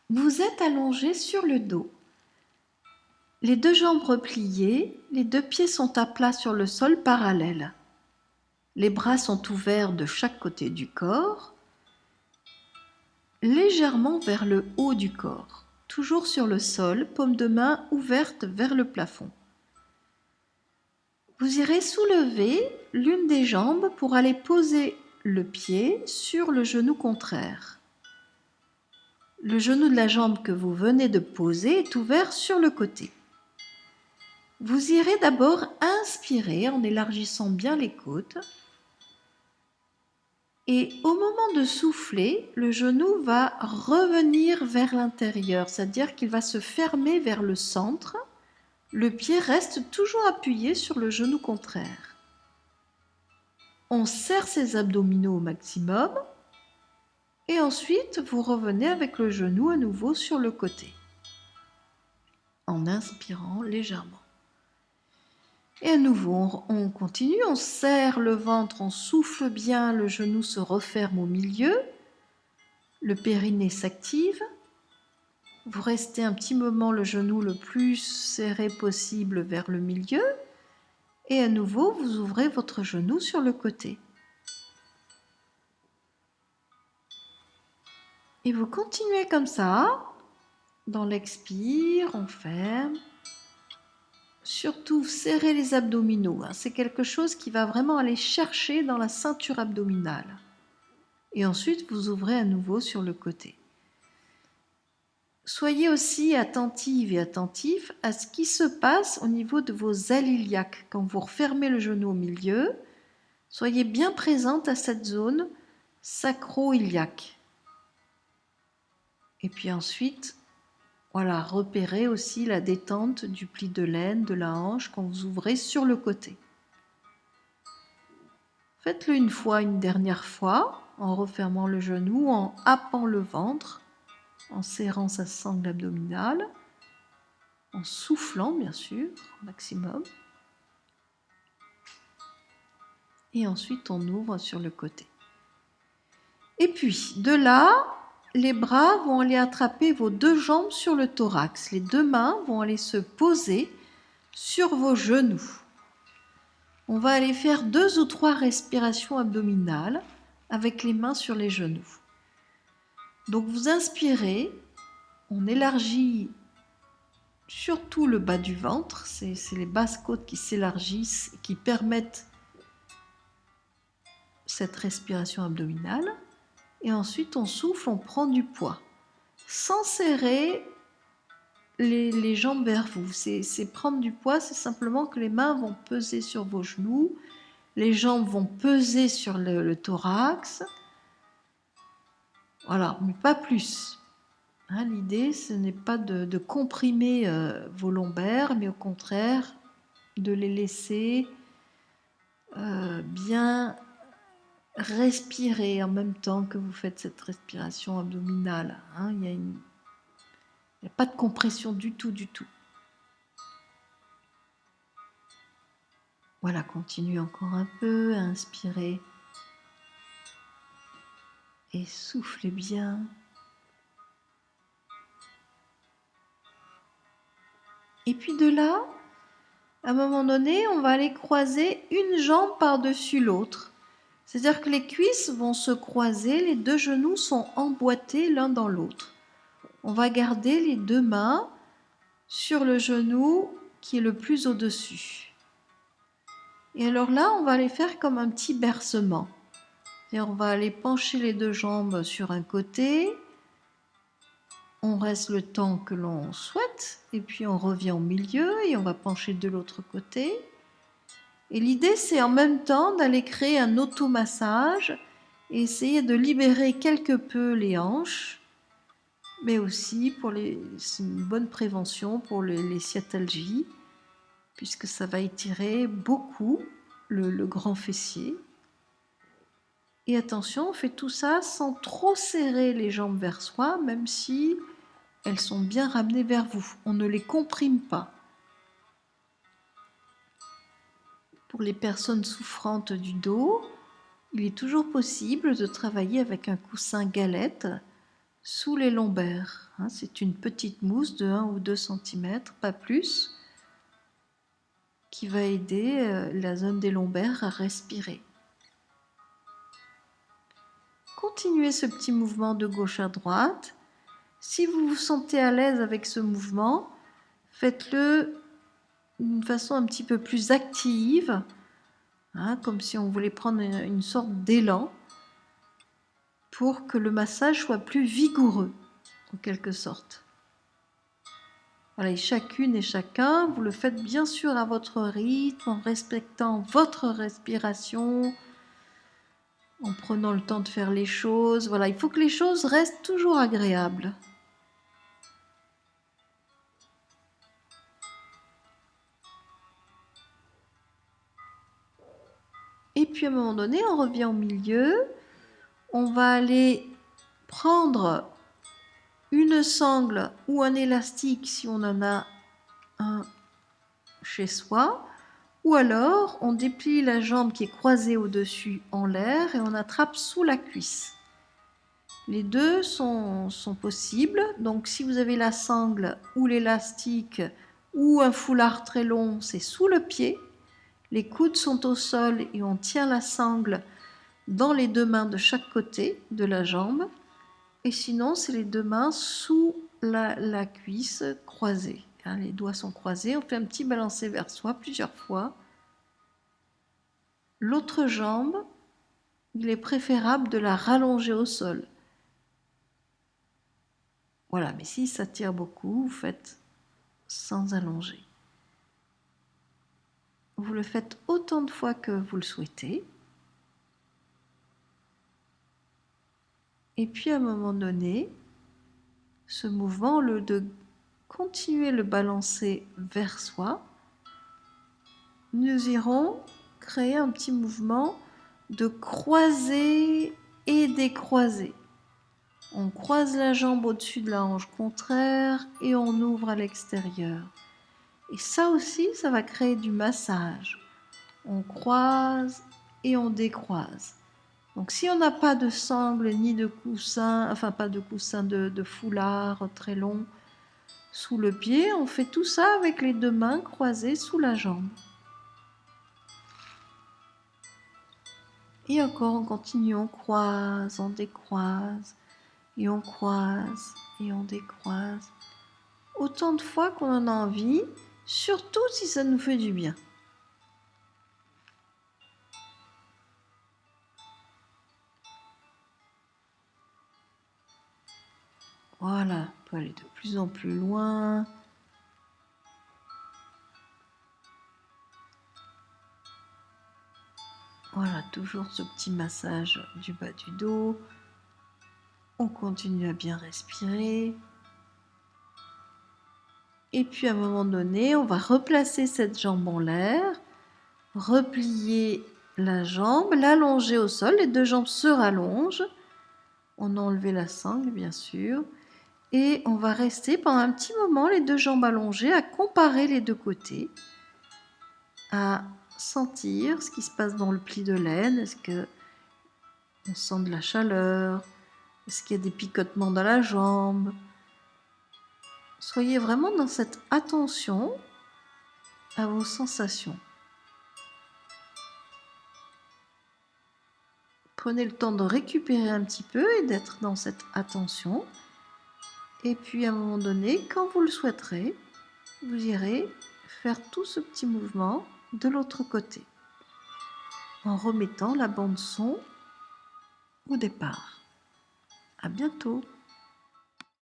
Vous êtes allongé sur le dos. Les deux jambes repliées, les deux pieds sont à plat sur le sol parallèle. Les bras sont ouverts de chaque côté du corps, légèrement vers le haut du corps, toujours sur le sol, paume de main ouverte vers le plafond. Vous irez soulever l'une des jambes pour aller poser le pied sur le genou contraire. Le genou de la jambe que vous venez de poser est ouvert sur le côté. Vous irez d'abord inspirer en élargissant bien les côtes. Et au moment de souffler, le genou va revenir vers l'intérieur, c'est-à-dire qu'il va se fermer vers le centre. Le pied reste toujours appuyé sur le genou contraire. On serre ses abdominaux au maximum et ensuite vous revenez avec le genou à nouveau sur le côté en inspirant légèrement. Et à nouveau, on continue, on serre le ventre, on souffle bien, le genou se referme au milieu, le périnée s'active. Vous restez un petit moment le genou le plus serré possible vers le milieu et à nouveau, vous ouvrez votre genou sur le côté. Et vous continuez comme ça. Dans l'expire, on ferme. Surtout, serrez les abdominaux. C'est quelque chose qui va vraiment aller chercher dans la ceinture abdominale. Et ensuite, vous ouvrez à nouveau sur le côté. Soyez aussi attentive et attentif à ce qui se passe au niveau de vos ailes iliaques. Quand vous refermez le genou au milieu, soyez bien présente à cette zone sacro-iliaque. Et puis ensuite, voilà, repérez aussi la détente du pli de l'aine, de la hanche quand vous ouvrez sur le côté. Faites-le une fois, une dernière fois, en refermant le genou, en happant le ventre, en serrant sa sangle abdominale, en soufflant bien sûr, au maximum. Et ensuite on ouvre sur le côté. Et puis de là, les bras vont aller attraper vos deux jambes sur le thorax. Les deux mains vont aller se poser sur vos genoux. On va aller faire 2 ou 3 respirations abdominales avec les mains sur les genoux. Donc vous inspirez, on élargit surtout le bas du ventre, c'est les basses côtes qui s'élargissent et qui permettent cette respiration abdominale. Et ensuite on souffle, on prend du poids, sans serrer les jambes vers vous. C'est prendre du poids, c'est simplement que les mains vont peser sur vos genoux, les jambes vont peser sur le thorax. Voilà, mais pas plus. L'idée, ce n'est pas de comprimer vos lombaires, mais au contraire, de les laisser bien respirer en même temps que vous faites cette respiration abdominale. Il n'y a pas de compression du tout, du tout. Voilà, continuez encore un peu à inspirer et soufflez bien. Et puis de là, à un moment donné, on va aller croiser une jambe par-dessus l'autre. C'est-à-dire que les cuisses vont se croiser, les deux genoux sont emboîtés l'un dans l'autre. On va garder les deux mains sur le genou qui est le plus au-dessus. Et alors là, on va aller faire comme un petit bercement. C'est-à-dire on va aller pencher les deux jambes sur un côté, on reste le temps que l'on souhaite, et puis on revient au milieu et on va pencher de l'autre côté. Et l'idée, c'est en même temps d'aller créer un automassage et essayer de libérer quelque peu les hanches, mais aussi c'est une bonne prévention pour les sciatalgies, puisque ça va étirer beaucoup le grand fessier. Et attention, on fait tout ça sans trop serrer les jambes vers soi, même si elles sont bien ramenées vers vous. On ne les comprime pas. Pour les personnes souffrantes du dos, il est toujours possible de travailler avec un coussin galette sous les lombaires. C'est une petite mousse de 1 ou 2 cm, pas plus, qui va aider la zone des lombaires à respirer. Continuez ce petit mouvement de gauche à droite. Si vous vous sentez à l'aise avec ce mouvement, faites-le d'une façon un petit peu plus active, comme si on voulait prendre une sorte d'élan pour que le massage soit plus vigoureux, en quelque sorte. Voilà, et chacune et chacun, vous le faites bien sûr à votre rythme, en respectant votre respiration, en prenant le temps de faire les choses. Voilà, il faut que les choses restent toujours agréables. Et puis à un moment donné, on revient au milieu. On va aller prendre une sangle ou un élastique si on en a un chez soi. Ou alors, on déplie la jambe qui est croisée au-dessus en l'air et on attrape sous la cuisse. Les deux sont possibles. Donc si vous avez la sangle ou l'élastique ou un foulard très long, c'est sous le pied. Les coudes sont au sol et on tient la sangle dans les deux mains de chaque côté de la jambe. Et sinon, c'est les deux mains sous la cuisse croisée. Les doigts sont croisés. On fait un petit balancé vers soi plusieurs fois. L'autre jambe, il est préférable de la rallonger au sol. Voilà, mais si ça tire beaucoup, vous faites sans allonger. Vous le faites autant de fois que vous le souhaitez. Et puis à un moment donné, ce mouvement, au lieu de continuer le balancer vers soi, nous irons créer un petit mouvement de croiser et décroiser. On croise la jambe au-dessus de la hanche contraire et on ouvre à l'extérieur. Et ça aussi, ça va créer du massage. On croise et on décroise. Donc si on n'a pas de sangle ni de coussin, enfin pas de coussin, de foulard très long sous le pied, on fait tout ça avec les deux mains croisées sous la jambe. Et encore, on continue, on croise, on décroise, et on croise, et on décroise. Autant de fois qu'on en a envie, surtout si ça nous fait du bien. Voilà, on peut aller de plus en plus loin. Voilà, toujours ce petit massage du bas du dos. On continue à bien respirer. Et puis à un moment donné, on va replacer cette jambe en l'air, replier la jambe, l'allonger au sol. Les deux jambes se rallongent. On a enlevé la sangle, bien sûr. Et on va rester pendant un petit moment, les deux jambes allongées, à comparer les deux côtés, à sentir ce qui se passe dans le pli de laine. Est-ce qu'on sent de la chaleur? Est-ce qu'il y a des picotements dans la jambe? Soyez vraiment dans cette attention à vos sensations. Prenez le temps de récupérer un petit peu et d'être dans cette attention. Et puis à un moment donné, quand vous le souhaiterez, vous irez faire tout ce petit mouvement de l'autre côté, en remettant la bande son au départ. À bientôt!